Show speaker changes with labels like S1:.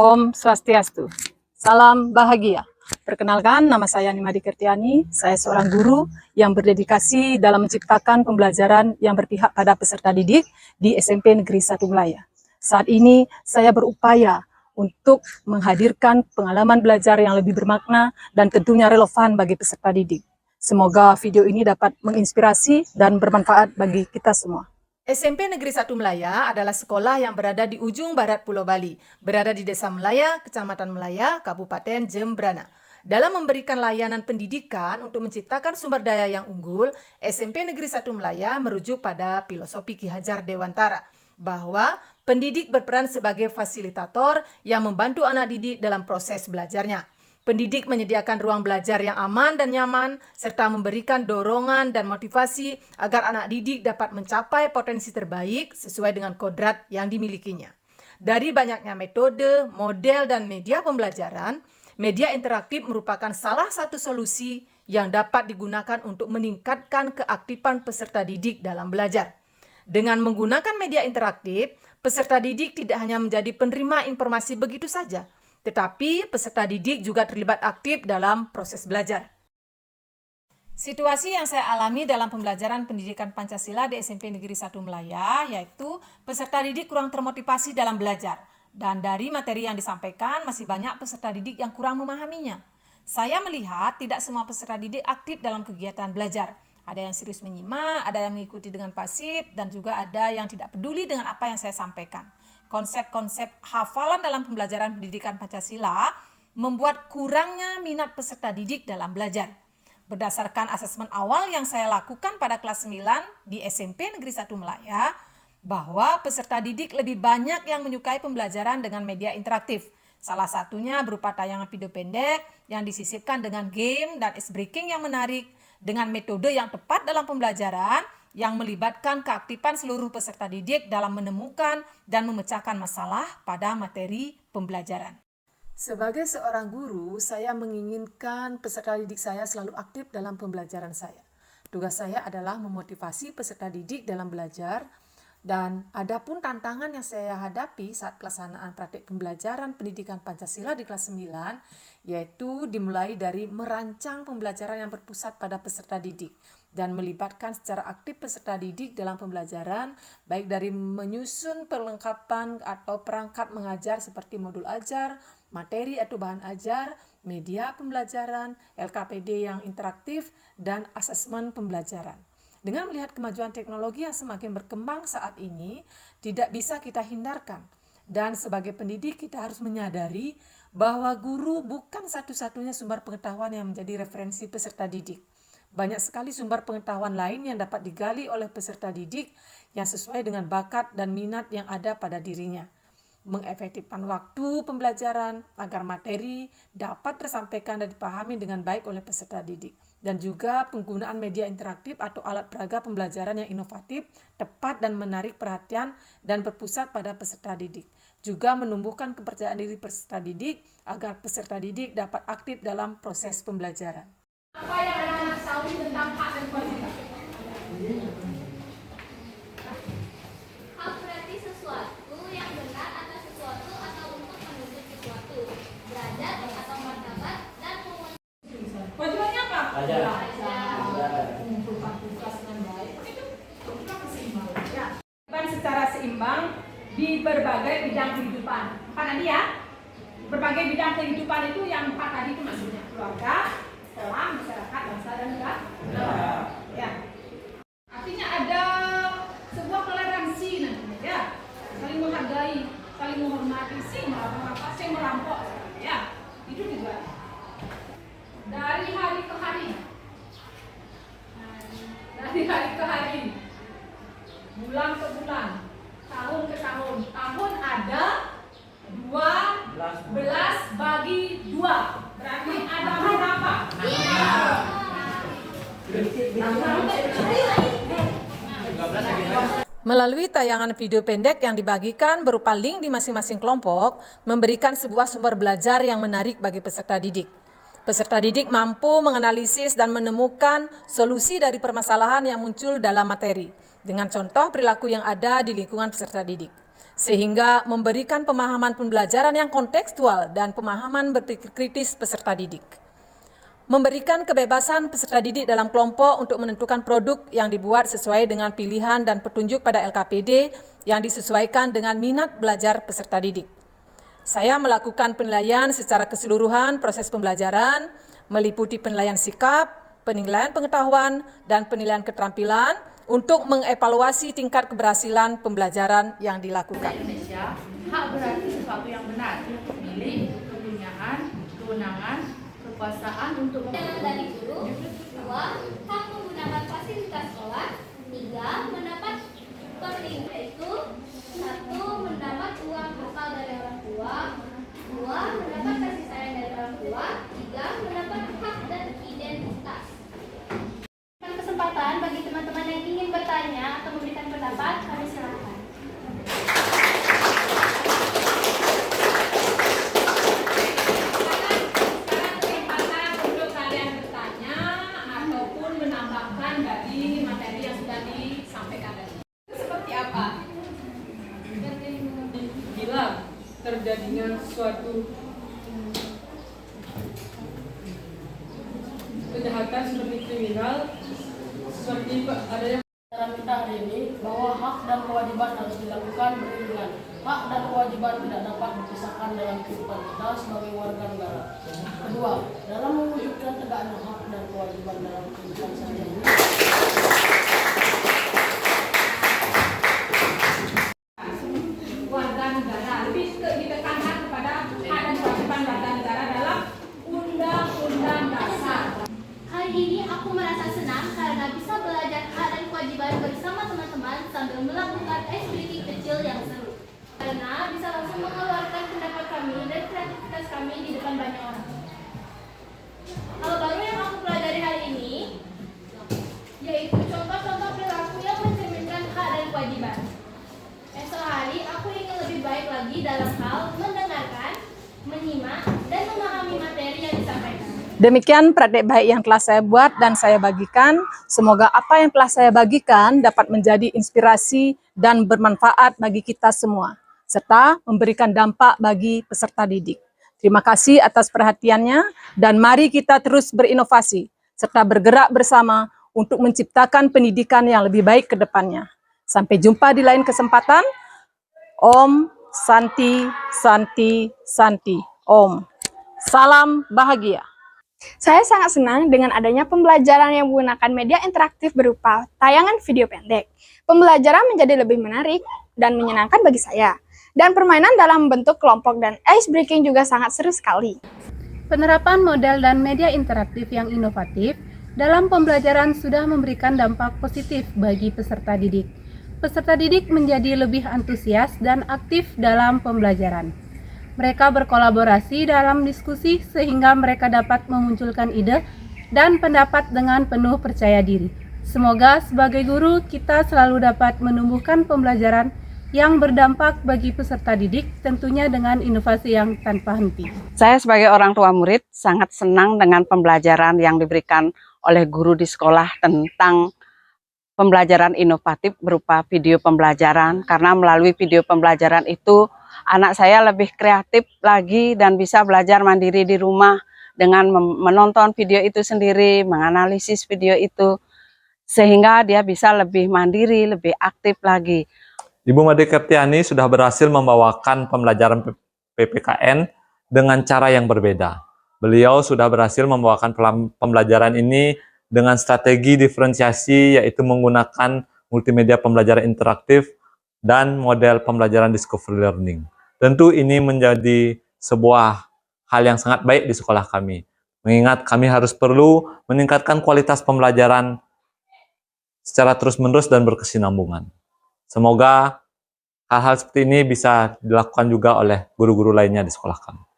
S1: Om Swastiastu. Salam bahagia. Perkenalkan, nama saya Nimadi Kertiani. Saya seorang guru yang berdedikasi dalam menciptakan pembelajaran yang berpihak pada peserta didik di SMP Negeri 1 Melaya. Saat ini, saya berupaya untuk menghadirkan pengalaman belajar yang lebih bermakna dan tentunya relevan bagi peserta didik. Semoga video ini dapat menginspirasi dan bermanfaat bagi kita semua. SMP Negeri 1 Melaya adalah sekolah yang berada di ujung barat Pulau Bali, berada di Desa Melaya, Kecamatan Melaya, Kabupaten Jembrana. Dalam memberikan layanan pendidikan untuk menciptakan sumber daya yang unggul, SMP Negeri 1 Melaya merujuk pada filosofi Ki Hajar Dewantara, bahwa pendidik berperan sebagai fasilitator yang membantu anak didik dalam proses belajarnya. Pendidik menyediakan ruang belajar yang aman dan nyaman, serta memberikan dorongan dan motivasi agar anak didik dapat mencapai potensi terbaik sesuai dengan kodrat yang dimilikinya. Dari banyaknya metode, model, dan media pembelajaran, media interaktif merupakan salah satu solusi yang dapat digunakan untuk meningkatkan keaktifan peserta didik dalam belajar. Dengan menggunakan media interaktif, peserta didik tidak hanya menjadi penerima informasi begitu saja, tetapi peserta didik juga terlibat aktif dalam proses belajar. Situasi yang saya alami dalam pembelajaran pendidikan Pancasila di SMP Negeri 1 Melaya, yaitu peserta didik kurang termotivasi dalam belajar. Dan dari materi yang disampaikan, masih banyak peserta didik yang kurang memahaminya. Saya melihat tidak semua peserta didik aktif dalam kegiatan belajar. Ada yang serius menyimak, ada yang mengikuti dengan pasif, dan juga ada yang tidak peduli dengan apa yang saya sampaikan. Konsep-konsep hafalan dalam pembelajaran pendidikan Pancasila membuat kurangnya minat peserta didik dalam belajar. Berdasarkan asesmen awal yang saya lakukan pada kelas 9 di SMP Negeri 1 Melaya, bahwa peserta didik lebih banyak yang menyukai pembelajaran dengan media interaktif. Salah satunya berupa tayangan video pendek yang disisipkan dengan game dan ice breaking yang menarik, dengan metode yang tepat dalam pembelajaran, yang melibatkan keaktifan seluruh peserta didik dalam menemukan dan memecahkan masalah pada materi pembelajaran. Sebagai seorang guru, saya menginginkan peserta didik saya selalu aktif dalam pembelajaran saya. Tugas saya adalah memotivasi peserta didik dalam belajar, dan adapun tantangan yang saya hadapi saat pelaksanaan praktik pembelajaran pendidikan Pancasila di kelas 9, yaitu dimulai dari merancang pembelajaran yang berpusat pada peserta didik dan melibatkan secara aktif peserta didik dalam pembelajaran, baik dari menyusun perlengkapan atau perangkat mengajar seperti modul ajar, materi atau bahan ajar, media pembelajaran, LKPD yang interaktif, dan asesmen pembelajaran. Dengan melihat kemajuan teknologi yang semakin berkembang saat ini, tidak bisa kita hindarkan. Dan sebagai pendidik kita harus menyadari bahwa guru bukan satu-satunya sumber pengetahuan yang menjadi referensi peserta didik. Banyak sekali sumber pengetahuan lain yang dapat digali oleh peserta didik yang sesuai dengan bakat dan minat yang ada pada dirinya. Mengefektifkan waktu pembelajaran agar materi dapat tersampaikan dan dipahami dengan baik oleh peserta didik. Dan juga penggunaan media interaktif atau alat peraga pembelajaran yang inovatif, tepat dan menarik perhatian dan berpusat pada peserta didik. Juga menumbuhkan kepercayaan diri peserta didik agar peserta didik dapat aktif dalam proses pembelajaran. Apa yang anak-anak tahu tentang hak dan kewajiban?
S2: Hak berarti sesuatu yang benar atas sesuatu atau untuk menuntut sesuatu, derajat atau martabat, dan
S1: Kewajibannya apa?
S2: mengumpulkan
S1: tugas dengan baik, itu keseimbangan. Ya, secara seimbang di berbagai bidang kehidupan. Apa tadi ya? Berbagai bidang kehidupan itu yang empat tadi itu maksudnya keluarga, sekolah, masyarakat, bangsa, dan negara. Ya. Artinya ada sebuah toleransi nantinya, ya. Saling menghargai, saling menghormati, sing merampok, ya. Itu juga. Dari hari ke hari, bulan ke bulan, tahun ke tahun. Tahun ada 12 bagi 2. Berarti ada berapa? Melalui tayangan video pendek yang dibagikan berupa link di masing-masing kelompok, memberikan sebuah sumber belajar yang menarik bagi peserta didik. Peserta didik mampu menganalisis dan menemukan solusi dari permasalahan yang muncul dalam materi, dengan contoh perilaku yang ada di lingkungan peserta didik. sehingga memberikan pemahaman pembelajaran yang kontekstual dan pemahaman berpikir kritis peserta didik. Memberikan kebebasan peserta didik dalam kelompok untuk menentukan produk yang dibuat sesuai dengan pilihan dan petunjuk pada LKPD yang disesuaikan dengan minat belajar peserta didik. Saya melakukan penilaian secara keseluruhan proses pembelajaran, meliputi penilaian sikap, penilaian pengetahuan, dan penilaian keterampilan untuk mengevaluasi tingkat keberhasilan pembelajaran yang dilakukan.
S3: Indonesia, hak berarti sesuatu yang benar, milik, kepunyaan, kewenangan, kekuasaan untuk
S2: Dari guru. 2. Hak menggunakan fasilitas sekolah. 3. Mendapat perlindungan, yaitu 1. Mendapat uang asal dari orang tua. 2. Mendapat kasih sayang dari orang tua. 3. Mendapat hak dan identitas. Kesempatan bagi teman-teman yang ingin bertanya atau memberikan pendapat, kami silakan.
S4: Terjadinya suatu kejahatan seperti kriminal, seperti adanya
S5: Kita hari ini bahwa hak dan kewajiban harus dilakukan beriringan. Hak dan kewajiban tidak dapat dipisahkan dalam kehidupan kita sebagai warga negara. Kedua, dalam mewujudkan tegaknya hak dan kewajiban dalam kehidupan sehari-hari,
S1: warga negara lebih ditekankan kepada hak dan kewajiban warga negara dalam Undang-Undang Dasar.
S2: Hari ini aku merasa senang karena bisa belajar hak dan kewajiban bersama teman-teman sambil melakukan ice breaking kecil yang seru. Karena bisa langsung mengeluarkan pendapat kami dan kreativitas kami di depan banyak orang. Hal baru yang aku pelajari hari ini yaitu contoh-contoh perilaku yang mencerminkan hak dan kewajiban. Esok hari aku ingin lebih baik lagi dalam hal mendengarkan, menyimak, dan memahami materi yang disampaikan.
S1: Demikian praktek baik yang telah saya buat dan saya bagikan. Semoga apa yang telah saya bagikan dapat menjadi inspirasi dan bermanfaat bagi kita semua, serta memberikan dampak bagi peserta didik. Terima kasih atas perhatiannya dan mari kita terus berinovasi, serta bergerak bersama untuk menciptakan pendidikan yang lebih baik ke depannya. Sampai jumpa di lain kesempatan. Om Santi Santi Santi. Om. Salam bahagia.
S6: Saya sangat senang dengan adanya pembelajaran yang menggunakan media interaktif berupa tayangan video pendek. Pembelajaran menjadi lebih menarik dan menyenangkan bagi saya. Dan permainan dalam bentuk kelompok dan ice breaking juga sangat seru sekali.
S3: penerapan model dan media interaktif yang inovatif dalam pembelajaran sudah memberikan dampak positif bagi peserta didik. Peserta didik menjadi lebih antusias dan aktif dalam pembelajaran. Mereka berkolaborasi dalam diskusi sehingga mereka dapat memunculkan ide dan pendapat dengan penuh percaya diri. Semoga sebagai guru kita selalu dapat menumbuhkan pembelajaran yang berdampak bagi peserta didik, tentunya dengan inovasi yang tanpa henti.
S7: Saya sebagai orang tua murid sangat senang dengan pembelajaran yang diberikan oleh guru di sekolah tentang pembelajaran inovatif berupa video pembelajaran, karena melalui video pembelajaran itu anak saya lebih kreatif lagi dan bisa belajar mandiri di rumah dengan menonton video itu sendiri, menganalisis video itu, sehingga dia bisa lebih mandiri, lebih aktif lagi.
S8: Ibu Made Kartiani sudah berhasil membawakan pembelajaran PPKN dengan cara yang berbeda. Beliau sudah berhasil membawakan pembelajaran ini dengan strategi diferensiasi, yaitu menggunakan multimedia pembelajaran interaktif dan model pembelajaran discovery learning. Tentu ini menjadi sebuah hal yang sangat baik di sekolah kami, mengingat kami harus perlu meningkatkan kualitas pembelajaran secara terus-menerus dan berkesinambungan. Semoga hal-hal seperti ini bisa dilakukan juga oleh guru-guru lainnya di sekolah kami.